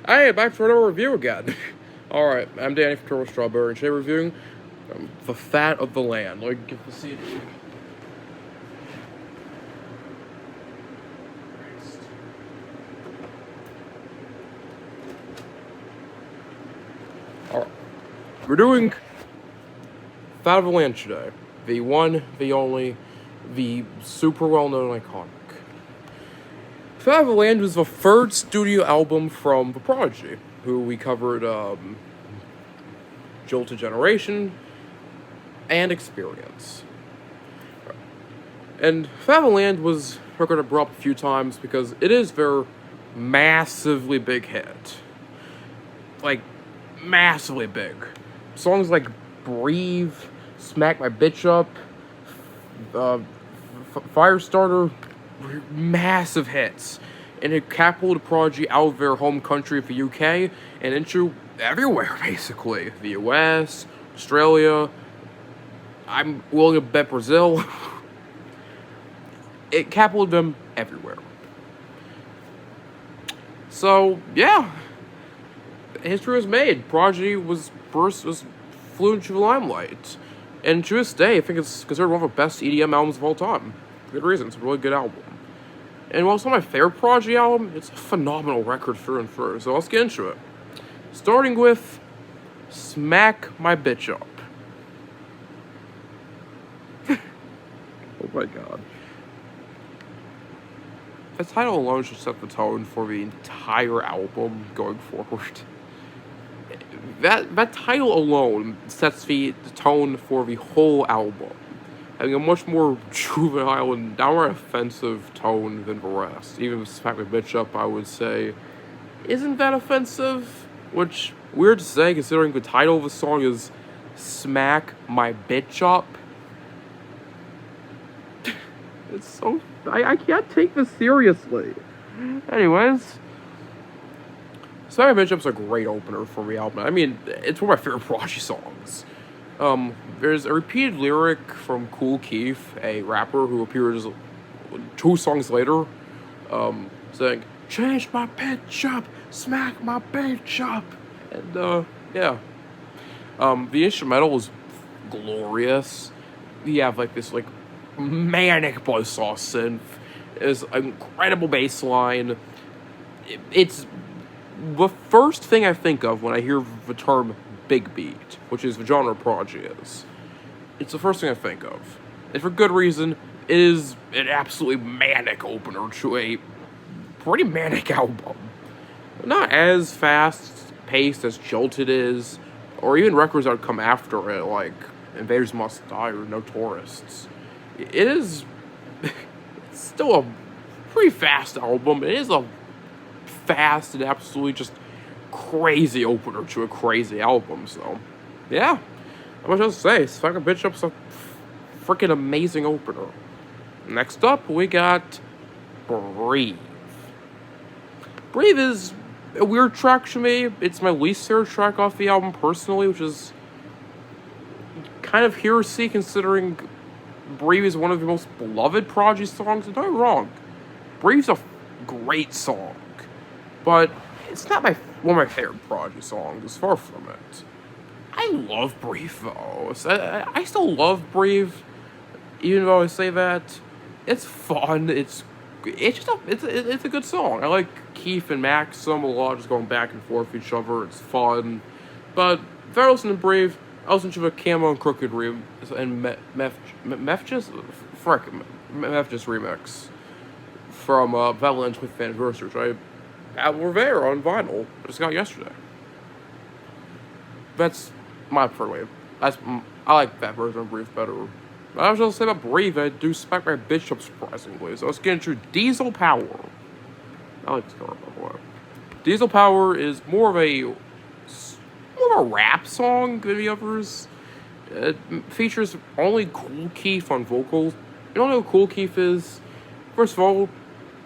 Hey, back for another review again. Alright, I'm Danny from Turtle Strawberry, and today we're reviewing The Fat of the Land. Let me get the CD. Alright, we're doing Fat of the Land today. The one, the only, the super well-known iconic. Fat of the Land was the third studio album from the Prodigy, who we covered Jilted Generation and Experience. And Fat of the Land was going to brought up a few times because it is their massively big hit. Like, massively big. Songs like Breathe, Smack My Bitch Up, Firestarter, massive hits. And it catapulted Prodigy out of their home country of the UK and into everywhere, basically. The US, Australia, I'm willing to bet Brazil. It catapulted them everywhere. So, yeah. History was made. Prodigy flew into the limelight. And to this day, I think it's considered one of the best EDM albums of all time. For good reason. It's a really good album. And while it's not my favorite Prodigy album, it's a phenomenal record through and through. So let's get into it. Starting with Smack My Bitch Up. Oh my god. That title alone should set the tone for the entire album going forward. That title alone sets the tone for the whole album, having a much more juvenile and downright offensive tone than the rest. Even with Smack My Bitch Up, I would say, isn't that offensive? Which, weird to say, considering the title of the song is Smack My Bitch Up. It's so... I can't take this seriously. Anyways, Smack My Bitch Up's a great opener for the album. I mean, it's one of my favorite Prodigy songs. There's a repeated lyric from Kool Keith, a rapper who appears 2 songs later, saying, "Change my bitch up, smack my bitch up," and, yeah. The instrumental is glorious. You have, like, this, like, manic buzzsaw synth. There's an incredible bass line. It's the first thing I think of when I hear the term big beat, which is the genre Prodigy is. It's the first thing I think of. And for good reason. It is an absolutely manic opener to a pretty manic album. Not as fast-paced as Jilted is, or even records that would come after it, like Invaders Must Die or No Tourists. It is it's still a pretty fast album. It is a fast and absolutely just crazy opener to a crazy album, so yeah. How much else to say? Smack My Bitch Up's a freaking amazing opener. Next up, we got Breathe. Breathe is a weird track to me. It's my least favorite track off the album personally, which is kind of heresy considering Breathe is one of the most beloved Prodigy songs. Don't get me wrong. Breathe's a great song, but it's not one of my favorite Prodigy songs. It's far from it. I love Breathe though. I still love Breathe, even though I say that. It's fun. It's a good song. I like Keith and Maxim a lot, just going back and forth with each other. It's fun, but if I listen to Breathe, I listen to the Camo and Crooked and Mefjus remix from Valentine's 25th anniversary, which were there on vinyl. I just got yesterday. That's my preferred way. I like that version of Breathe better. I was just say about Breathe, I do Smack My Bitch Up surprisingly. So let's get into Diesel Power. I like this cover, by the way. Diesel Power is more of a rap song than the others. It features only Kool Keith on vocals. You don't know who Kool Keith is? First of all,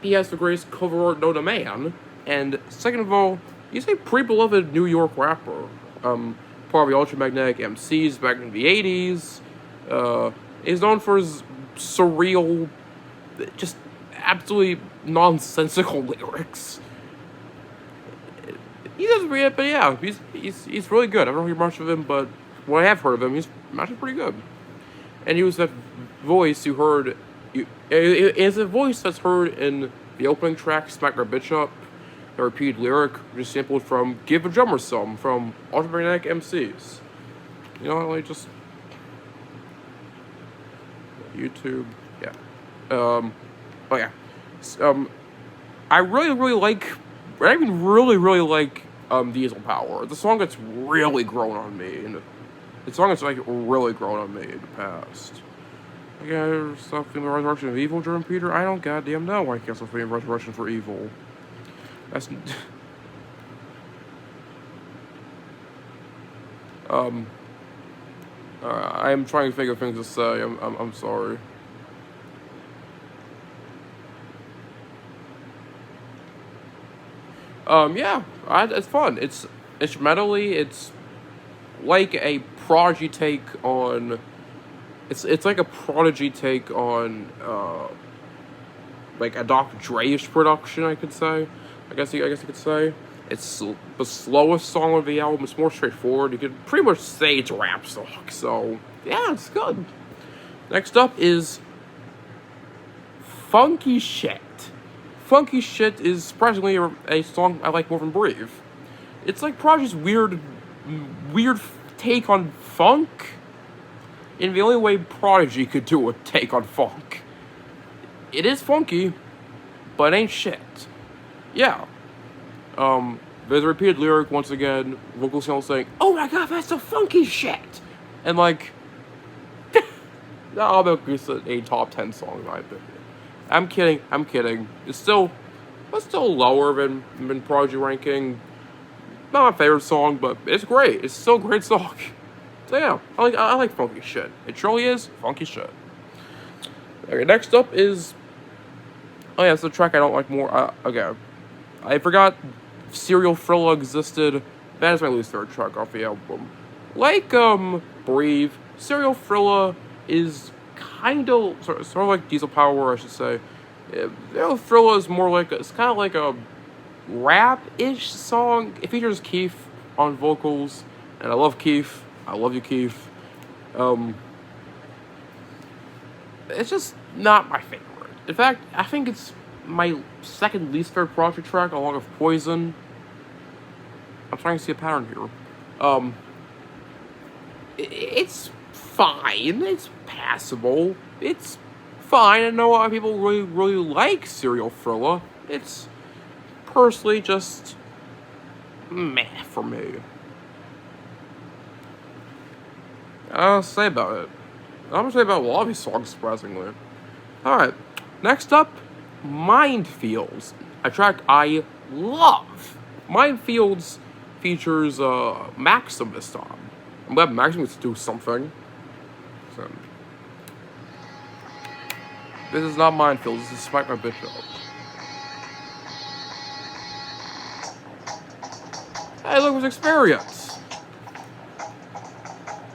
he has the greatest cover art known to man. And second of all, he's a pretty beloved New York rapper. Part of the Ultramagnetic MCs back in the 80s. He's known for his surreal, just absolutely nonsensical lyrics. he doesn't read it, but yeah, he's really good. I don't hear much of him, but when I have heard of him, he's actually pretty good. And he was that voice you heard. It's a voice that's heard in the opening track, "Smack My Bitch Up." The repeated lyric, which is sampled from "Give a Drummer Some" from Ultramagnetic MCs. You know, like just YouTube, yeah. Oh yeah. I really like. I even really like Diesel Power. The song that's really grown on me, and the song that's like really grown on me in the past. Yeah, stuff in the Resurrection of Evil, Jordan Peter. I don't goddamn know why I cancel for Resurrection for Evil. That's I'm trying to think of things to say. I'm sorry. Yeah, it's fun. It's instrumentally. It's like a Prodigy take on. It's like a Prodigy take on like a Dr. Dre-ish production. I could say. I guess you could say. It's the slowest song of the album. It's more straightforward. You could pretty much say it's a rap song. So yeah, it's good. Next up is Funky Shit. Funky Shit is surprisingly a song I like more than Breathe. It's like Prodigy's weird take on funk, in the only way Prodigy could do a take on funk. It is funky, but it ain't shit. Yeah. There's a repeated lyric once again, vocal sound saying, "Oh my god, that's so funky shit!" And like, that album is a top 10 song in my opinion. I'm kidding. It's still lower than Prodigy ranking. Not my favorite song, but it's great. It's still a great song. So yeah, I like funky shit. It truly is funky shit. Okay, next up is, oh yeah, it's the track I don't like more. Okay, I forgot Serial Thriller existed. That is my least favorite track off the album. Like Breathe, Serial Thriller is kind of sort of like Diesel Power, I should say. Serial Thriller is more like it's kind of like a rap-ish song. It features Keith on vocals, and I love Keith. I love you, Keith. It's just not my favorite. In fact, I think it's my second least favorite Prodigy track, along with Poison. I'm trying to see a pattern here. It's fine. It's passable. It's fine. I know a lot of people really like Serial Thriller. It's personally just meh for me. I don't know what to say about it. I'm gonna say about a lot of these songs, surprisingly. Alright, next up, Minefields, a track I love. Minefields features Maxim this time. I'm glad Maxim gets to do something. So, this is not Minefields, this is Smack My Bitch Up. Hey, look, it's Experience.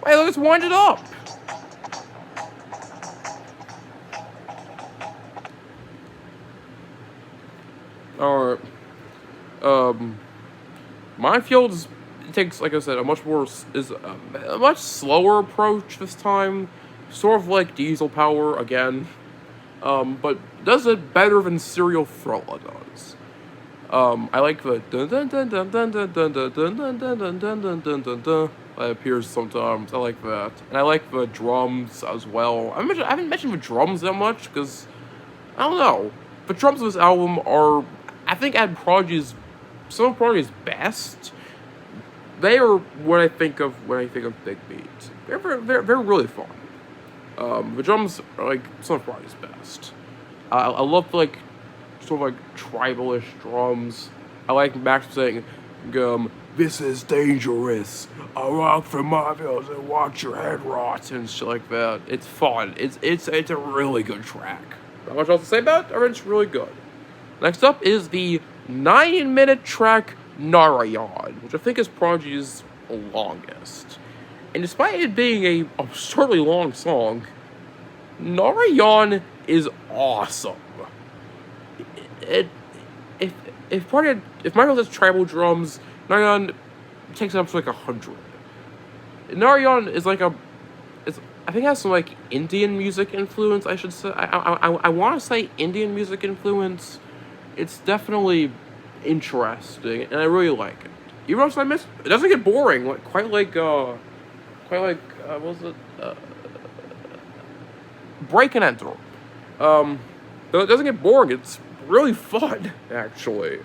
Hey, look, it's Wind It Up. Alright. Minefields takes, like I said, a much slower approach this time. Sort of like Diesel Power again. But does it better than Serial Thriller does. I like the dun dun dun dun dun dun dun dun dun dun dun dun dun dun dun dun dun that appears sometimes. I like that. And I like the drums as well. I haven't mentioned the drums that much because I don't know. The drums of this album are, I think, at some of Prodigy's best. They are what I think of when I think of Big Beat. They're really fun. The drums are like some of Prodigy's best. I love like sort of like tribal-ish drums. I like Max saying, "This is dangerous. I rock for Minefields and watch your head rot," and shit like that. It's fun. It's a really good track. Not much else to say about it. It's really good. Next up is the 9-minute track Narayan, which I think is Prodigy's longest. And despite it being a absurdly long song, Narayan is awesome. If Michael has tribal drums, Narayan takes it up to like 100. Narayan is like I think it has some like Indian music influence. I should say. I want to say Indian music influence. It's definitely interesting, and I really like it. Even though I miss, it doesn't get boring. Like what was it? Break and Enter. Though it doesn't get boring. It's really fun, actually.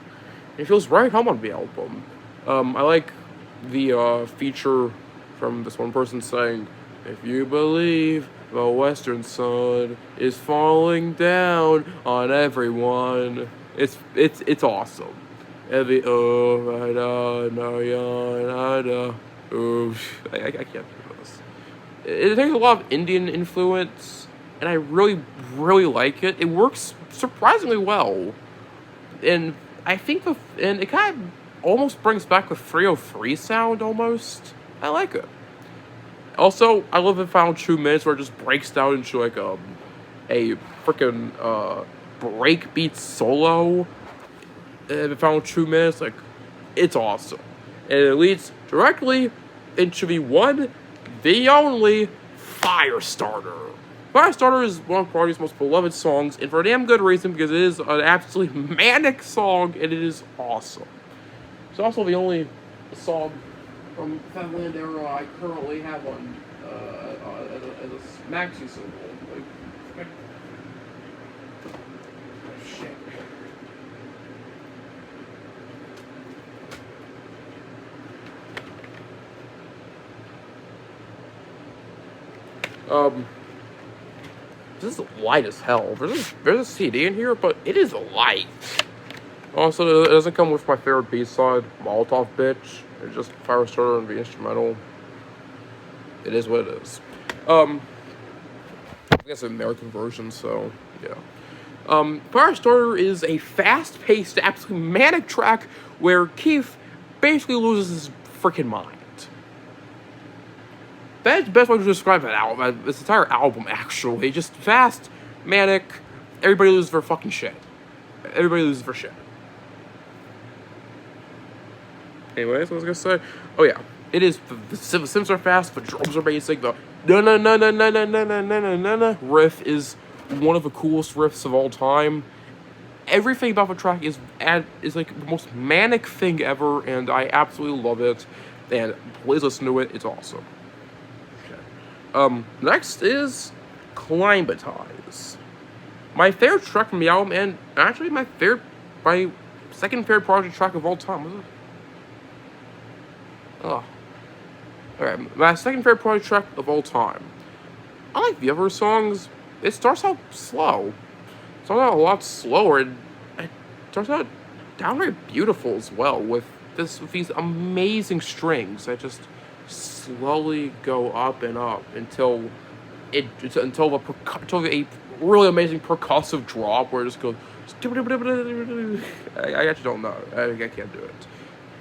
It feels right home on the album. I like the feature from this one person saying, "If you believe the western sun is falling down on everyone," it's awesome. Every I can't do this. It takes a lot of Indian influence, and I really, really like it. It works surprisingly well, and I think and it kind of almost brings back the 303 sound almost. I like it. Also, I love the final 2 minutes where it just breaks down into like a freaking breakbeat solo. In the final 2 minutes, like, it's awesome. And it leads directly into the only Firestarter. Firestarter is one of Prodigy's most beloved songs, and for a damn good reason, because it is an absolutely manic song, and it is awesome. It's also the only song from Fedland era I currently have on as a maxi single. Like, shit. This is light as hell. There's a CD in here, but it is light. Also, it doesn't come with my favorite B-side, Molotov Bitch. It's just Firestarter and the instrumental. It is what it is. I guess an American version, so yeah. Firestarter is a fast-paced, absolutely manic track where Keith basically loses his freaking mind. That's the best way to describe that album. This entire album, actually. Just fast, manic, everybody loses their fucking shit. Everybody loses their shit. Anyways, what was I gonna say? Oh yeah, it is. The synths are fast, the drums are basic. The na riff is one of the coolest riffs of all time. Everything about the track is like the most manic thing ever, and I absolutely love it. And please listen to it; it's awesome. Next is Climatize. My favorite track from the album, and actually my second favorite Prodigy track of all time. Was it? Oh. Alright, my second favorite Prodigy track of all time. I like the other songs. It starts out slow. It starts out a lot slower, and it starts out downright beautiful as well, with these amazing strings that just slowly go up and up until a really amazing percussive drop where it just goes. I actually don't know. I can't do it.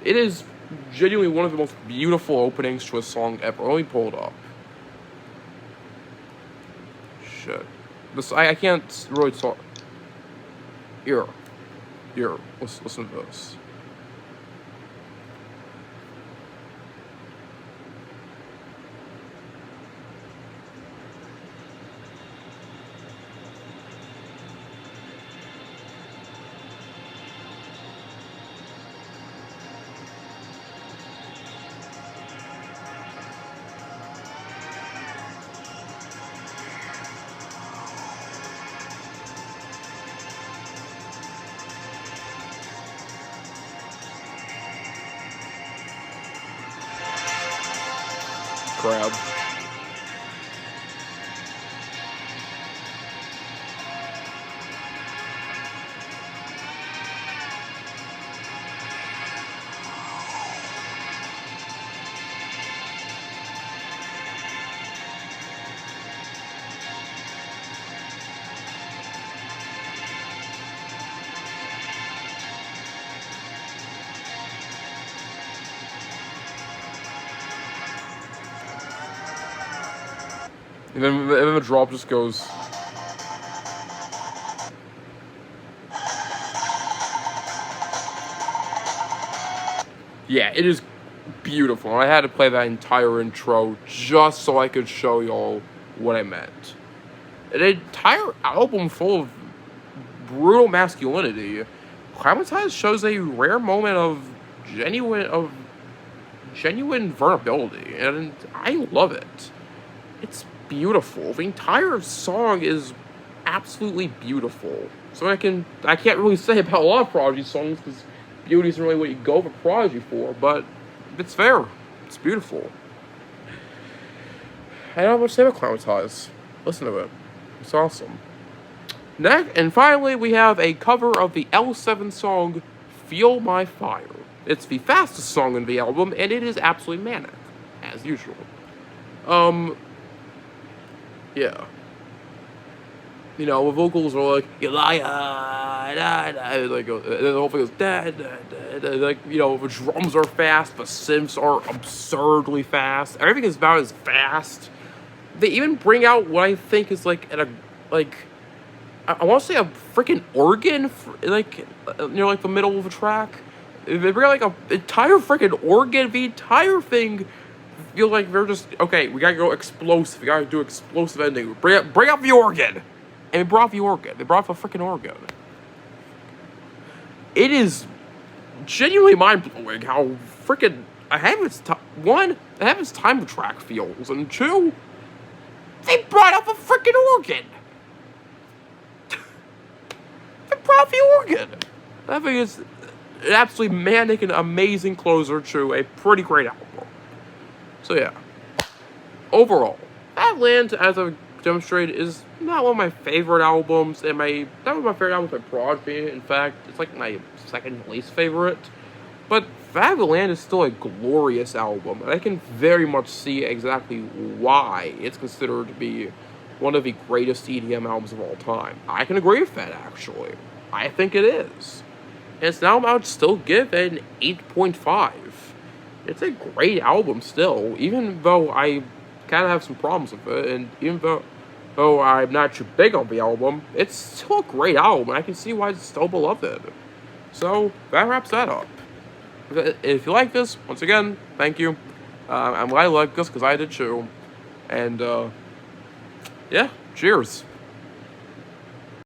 It is genuinely one of the most beautiful openings to a song ever. Let me pull it up. Shit. I can't really talk. Here. Listen to this. Crab. And then the drop just goes. Yeah, it is beautiful. I had to play that entire intro just so I could show y'all what I meant. An entire album full of brutal masculinity. Climatize shows a rare moment of genuine vulnerability, and I love it. It's beautiful. The entire song is absolutely beautiful. So I can't really say about a lot of Prodigy songs because beauty isn't really what you go for Prodigy for, but it's there. It's beautiful. I don't have much to say about Climatize. Listen to it. It's awesome. Next, and finally, we have a cover of the L7 song Feel My Fire. It's the fastest song in the album, and it is absolutely manic, as usual. Yeah. You know, the vocals are like, you liar, da, da, like, and the whole thing goes, da, da, da, da, like, you know, the drums are fast, the synths are absurdly fast, everything is about as fast. They even bring out what I think is, like, I want to say a freaking organ, like, near, like, the middle of the track. They bring out, like, an entire freaking organ, the entire thing feel like they're just, okay, we gotta go explosive, we gotta do explosive ending, bring out the organ! And they brought the organ. They brought the freaking organ. It is genuinely mind-blowing how freaking one, I have its time track feels, and two, they brought out the freaking organ. They brought the organ. I think it's an absolutely manic and amazing closer to a pretty great album. So yeah, overall, Badlands, as I've demonstrated, is not one of my favorite albums, and not one of my favorite albums by Prodigy. In fact, it's like my second least favorite. But Fableland is still a glorious album, and I can very much see exactly why it's considered to be one of the greatest EDM albums of all time. I can agree with that, actually. I think it is. And it's an album I would still give an 8.5. It's a great album still, even though I kind of have some problems with it, and even though I'm not too big on the album, it's still a great album, and I can see why it's still beloved. So, that wraps that up. If you like this, once again, thank you. I'm glad you like this, because I did too. And, yeah, cheers.